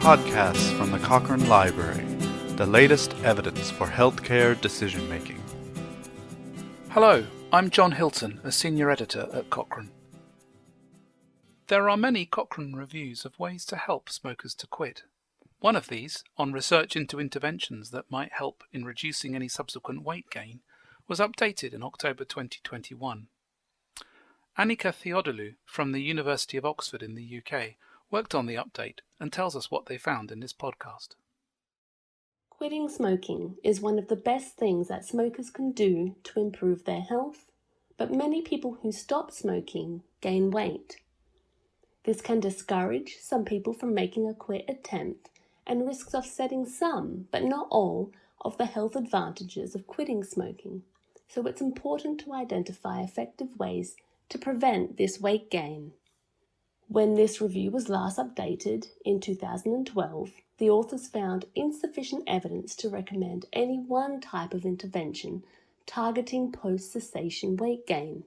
Podcasts from the Cochrane Library, the latest evidence for healthcare decision-making. Hello, I'm John Hilton, a senior editor at Cochrane. There are many Cochrane reviews of ways to help smokers to quit. One of these, on research into interventions that might help in reducing any subsequent weight gain, was updated in October 2021. Annika Theodoulou from the University of Oxford in the UK worked on the update and tells us what they found in this podcast. Quitting smoking is one of the best things that smokers can do to improve their health, but many people who stop smoking gain weight. This can discourage some people from making a quit attempt and risks offsetting some, but not all, of the health advantages of quitting smoking. So it's important to identify effective ways to prevent this weight gain. When this review was last updated in 2012, the authors found insufficient evidence to recommend any one type of intervention targeting post-cessation weight gain.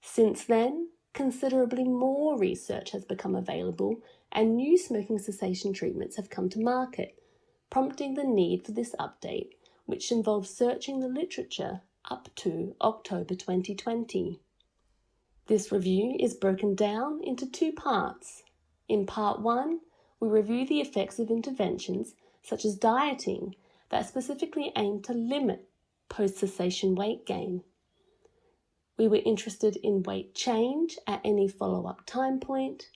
Since then, considerably more research has become available and new smoking cessation treatments have come to market, prompting the need for this update, which involves searching the literature up to October 2020. This review is broken down into two parts. In part 1, we review the effects of interventions such as dieting that specifically aim to limit post-cessation weight gain. We were interested in weight change at any follow-up time point,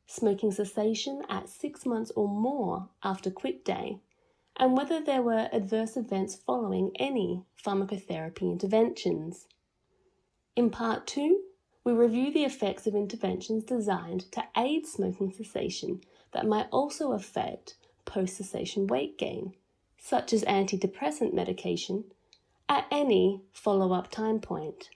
smoking cessation at 6 months or more after quit day, and whether there were adverse events following any pharmacotherapy interventions. In part 2, we review the effects of interventions designed to aid smoking cessation that might also affect post-cessation weight gain, such as antidepressant medication, at any follow-up time point.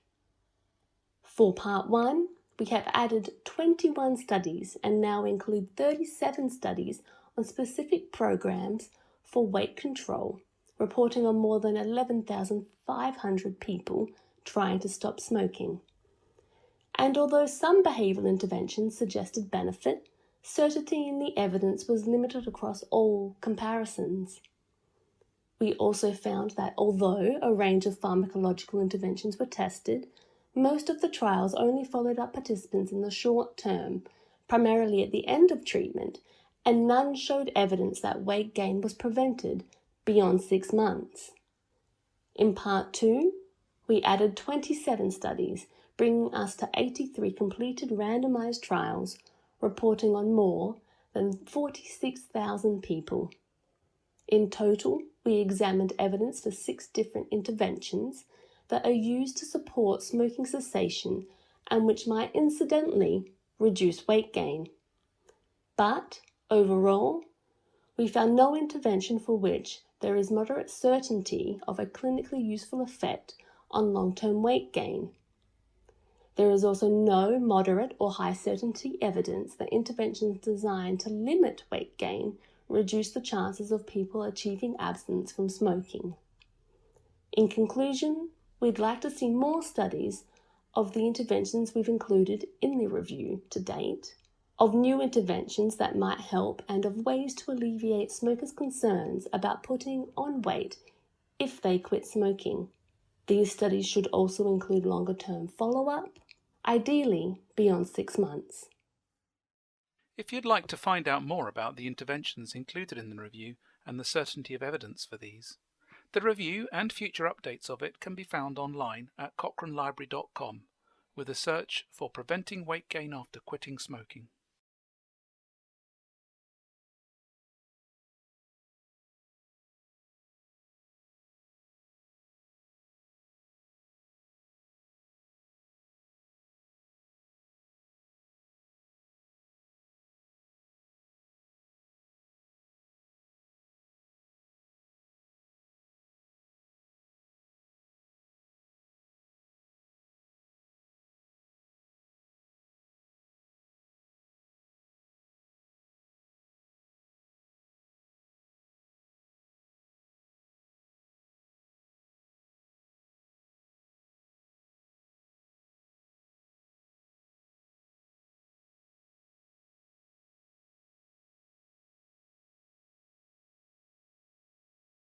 For part 1, we have added 21 studies and now include 37 studies on specific programs for weight control, reporting on more than 11,500 people trying to stop smoking. And although some behavioural interventions suggested benefit, certainty in the evidence was limited across all comparisons. We also found that although a range of pharmacological interventions were tested, most of the trials only followed up participants in the short term, primarily at the end of treatment, and none showed evidence that weight gain was prevented beyond 6 months. In part 2, we added 27 studies, bringing us to 83 completed randomized trials, reporting on more than 46,000 people. In total, we examined evidence for 6 different interventions that are used to support smoking cessation and which might incidentally reduce weight gain. But, overall, we found no intervention for which there is moderate certainty of a clinically useful effect on long-term weight gain. There is also no moderate or high certainty evidence that interventions designed to limit weight gain reduce the chances of people achieving abstinence from smoking. In conclusion, we'd like to see more studies of the interventions we've included in the review to date, of new interventions that might help, and of ways to alleviate smokers' concerns about putting on weight if they quit smoking. These studies should also include longer-term follow-up, ideally beyond 6 months. If you'd like to find out more about the interventions included in the review and the certainty of evidence for these, the review and future updates of it can be found online at cochranelibrary.com with a search for Preventing Weight Gain After Quitting Smoking.